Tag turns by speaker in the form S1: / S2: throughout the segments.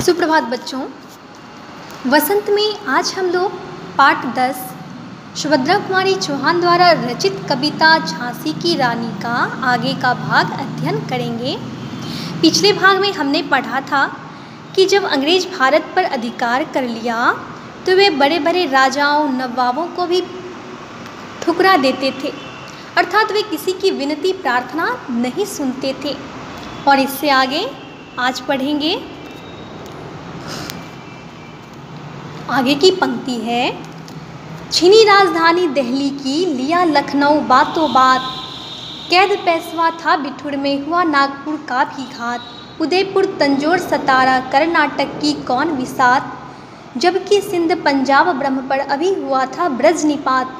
S1: सुप्रभात बच्चों। वसंत में आज हम लोग पाठ 10 सुभद्रा कुमारी चौहान द्वारा रचित कविता झांसी की रानी का आगे का भाग अध्ययन करेंगे। पिछले भाग में हमने पढ़ा था कि जब अंग्रेज भारत पर अधिकार कर लिया तो वे बड़े बड़े राजाओं नवाबों को भी ठुकरा देते थे, अर्थात वे किसी की विनती प्रार्थना नहीं सुनते थे। और इससे आगे आज पढ़ेंगे। आगे की पंक्ति है, छीनी राजधानी दिल्ली की, लिया लखनऊ बातों बात, कैद पेशवा था बिठूर में, हुआ नागपुर का भी घात, उदयपुर तंजौर सतारा कर्नाटक की कौन विसात, जबकि सिंध पंजाब ब्रह्म पर अभी हुआ था ब्रज निपात,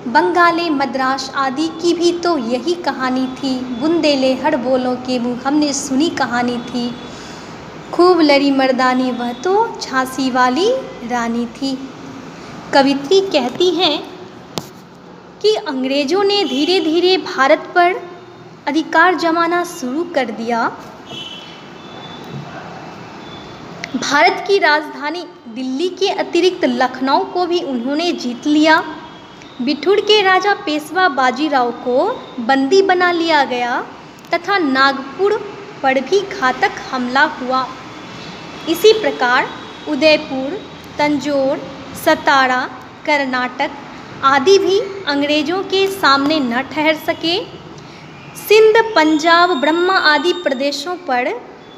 S1: बंगाले मद्रास आदि की भी तो यही कहानी थी, बुंदेले हर बोलों के मुँह हमने सुनी कहानी थी, खूब लड़ी मर्दानी वह तो झांसी वाली रानी थी। कवित्री कहती हैं कि अंग्रेज़ों ने धीरे धीरे भारत पर अधिकार जमाना शुरू कर दिया। भारत की राजधानी दिल्ली के अतिरिक्त लखनऊ को भी उन्होंने जीत लिया। बिठूर के राजा पेशवा बाजीराव को बंदी बना लिया गया तथा नागपुर पर भी घातक हमला हुआ। इसी प्रकार उदयपुर तंजौर सतारा कर्नाटक आदि भी अंग्रेज़ों के सामने न ठहर सके। सिंध पंजाब ब्रह्मा आदि प्रदेशों पर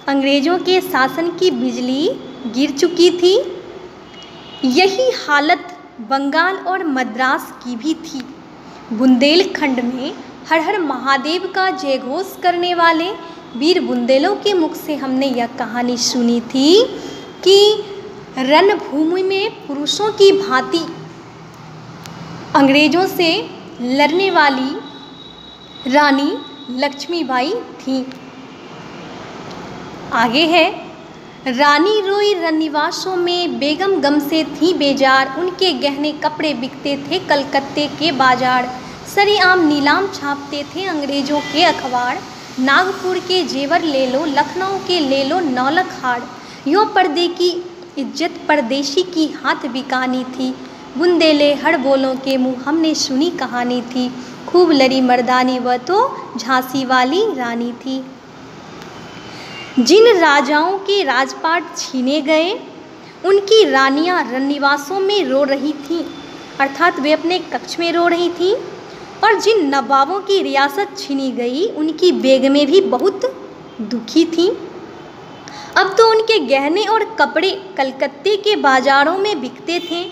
S1: अंग्रेज़ों के शासन की बिजली गिर चुकी थी। यही हालत बंगाल और मद्रास की भी थी। बुंदेलखंड में हर हर महादेव का जयघोष करने वाले वीर बुंदेलों के मुख से हमने यह कहानी सुनी थी कि रणभूमि में पुरुषों की भांति अंग्रेज़ों से लड़ने वाली रानी लक्ष्मीबाई थी। आगे है, रानी रोई रनिवासों में, बेगम गम से थी बेजार, उनके गहने कपड़े बिकते थे कलकत्ते के बाजार, सरेआम नीलाम छापते थे अंग्रेज़ों के अखबार, नागपुर के जेवर ले लो लखनऊ के ले लो नौलख हार, यो पर्दे की इज्जत परदेशी की हाथ बिकानी थी, बुंदेले हर बोलों के मुँह हमने सुनी कहानी थी, खूब लड़ी मर्दानी वह तो झांसी वाली रानी थी। जिन राजाओं के राजपाट छीने गए उनकी रानियां रनिवासों में रो रही थीं, अर्थात वे अपने कक्ष में रो रही थीं, और जिन नवाबों की रियासत छीनी गई उनकी बेगमें भी बहुत दुखी थीं। अब तो उनके गहने और कपड़े कलकत्ते के बाजारों में बिकते थे।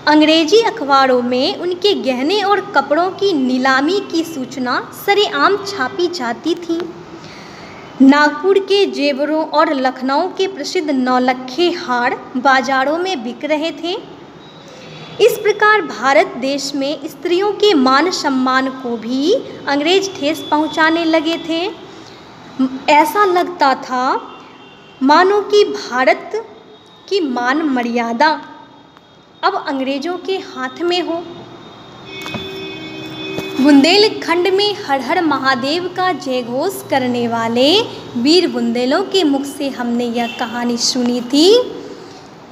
S1: अंग्रेजी अखबारों में उनके गहने और कपड़ों की नीलामी की सूचना सरेआम छापी जाती थी। नागपुर के जेवरों और लखनऊ के प्रसिद्ध नौलखे हार बाजारों में बिक रहे थे। इस प्रकार भारत देश में स्त्रियों के मान सम्मान को भी अंग्रेज ठेस पहुंचाने लगे थे। ऐसा लगता था मानो कि भारत की मान मर्यादा अब अंग्रेजों के हाथ में हो। बुंदेलखंड में हर हर महादेव का जयघोष करने वाले वीर बुंदेलों के मुख से हमने यह कहानी सुनी थी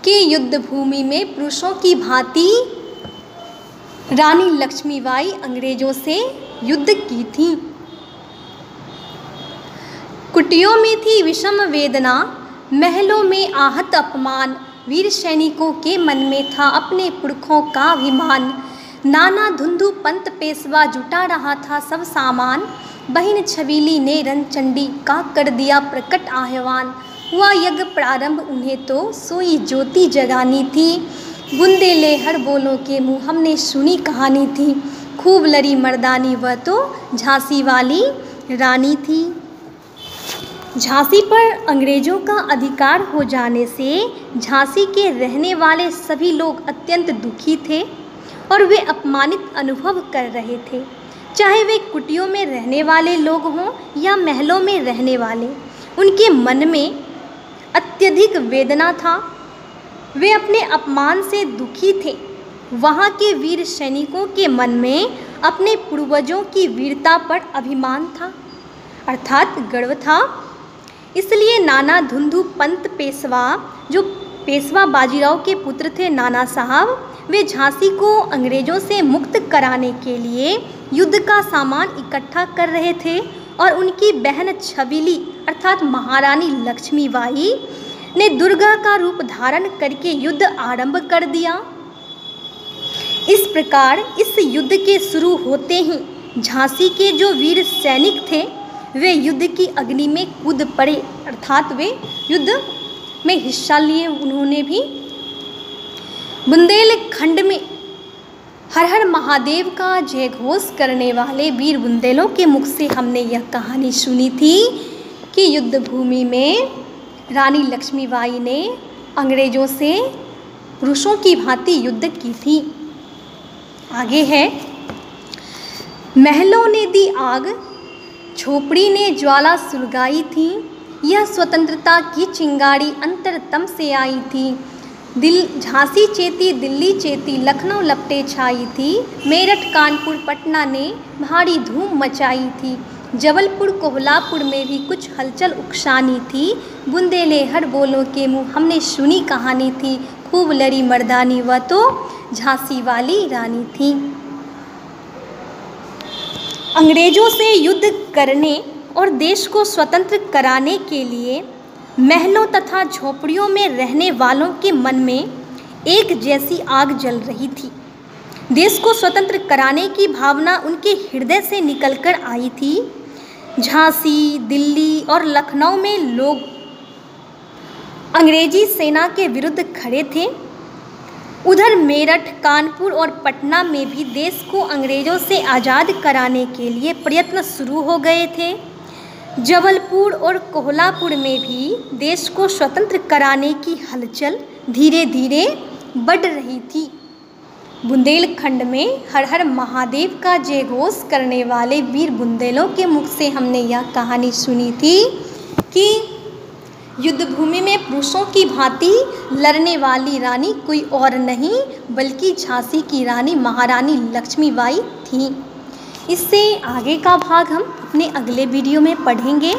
S1: कि युद्ध भूमि में पुरुषों की भांति रानी लक्ष्मीबाई अंग्रेजों से युद्ध की थी। कुटियों में थी विषम वेदना, महलों में आहत अपमान, वीर सैनिकों के मन में था अपने पुरखों का अभिमान, नाना धुंधु पंत पेशवा जुटा रहा था सब सामान, बहिन छबीली ने रणचंडी का कर दिया प्रकट आह्वान, हुआ यज्ञ प्रारंभ उन्हें तो सोई ज्योति जगानी थी, बुंदेले हर बोलों के मुँह हमने सुनी कहानी थी, खूब लड़ी मर्दानी वह तो झांसी वाली रानी थी। झांसी पर अंग्रेज़ों का अधिकार हो जाने से झांसी के रहने वाले सभी लोग अत्यंत दुखी थे और वे अपमानित अनुभव कर रहे थे। चाहे वे कुटियों में रहने वाले लोग हों या महलों में रहने वाले, उनके मन में अत्यधिक वेदना था। वे अपने अपमान से दुखी थे। वहाँ के वीर सैनिकों के मन में अपने पूर्वजों की वीरता पर अभिमान था, अर्थात गर्व था। इसलिए नाना धुंधु पंत पेशवा, जो पेशवा बाजीराव के पुत्र थे नाना साहब, वे झांसी को अंग्रेज़ों से मुक्त कराने के लिए युद्ध का सामान इकट्ठा कर रहे थे और उनकी बहन छबीली अर्थात महारानी लक्ष्मीबाई ने दुर्गा का रूप धारण करके युद्ध आरंभ कर दिया। इस प्रकार इस युद्ध के शुरू होते ही झांसी के जो वीर सैनिक थे वे युद्ध की अग्नि में कूद पड़े, अर्थात वे युद्ध में हिस्सा लिए उन्होंने भी। बुंदेलखंड में हर हर महादेव का जय घोष करने वाले वीर बुंदेलों के मुख से हमने यह कहानी सुनी थी कि युद्ध भूमि में रानी लक्ष्मीबाई ने अंग्रेज़ों से पुरुषों की भांति युद्ध की थी। आगे है, महलों ने दी आग, झोपड़ी ने ज्वाला सुलगाई थी, यह स्वतंत्रता की चिंगारी अंतरतम से आई थी। झांसी चेती, दिल्ली चेती, लखनऊ लपटे छाई थी, मेरठ कानपुर पटना ने भारी धूम मचाई थी। जबलपुर कोल्हापुर में भी कुछ हलचल उकसानी थी। बुंदेले हर बोलों के मुँह हमने सुनी कहानी थी, खूब लड़ी मर्दानी वह तो झांसी वाली रानी थी। अंग्रेज़ों से युद्ध करने और देश को स्वतंत्र कराने के लिए महलों तथा झोपड़ियों में रहने वालों के मन में एक जैसी आग जल रही थी। देश को स्वतंत्र कराने की भावना उनके हृदय से निकलकर आई थी। झांसी, दिल्ली और लखनऊ में लोग अंग्रेजी सेना के विरुद्ध खड़े थे। उधर मेरठ, कानपुर और पटना में भी देश को अंग्रेज़ों से आज़ाद कराने के लिए प्रयत्न शुरू हो गए थे। जबलपुर और कोल्हापुर में भी देश को स्वतंत्र कराने की हलचल धीरे धीरे बढ़ रही थी। बुंदेलखंड में हर हर महादेव का जय घोष करने वाले वीर बुंदेलों के मुख से हमने यह कहानी सुनी थी कि युद्ध भूमि में पुरुषों की भांति लड़ने वाली रानी कोई और नहीं बल्कि झांसी की रानी महारानी लक्ष्मीबाई थी। इससे आगे का भाग हम अपने अगले वीडियो में पढ़ेंगे।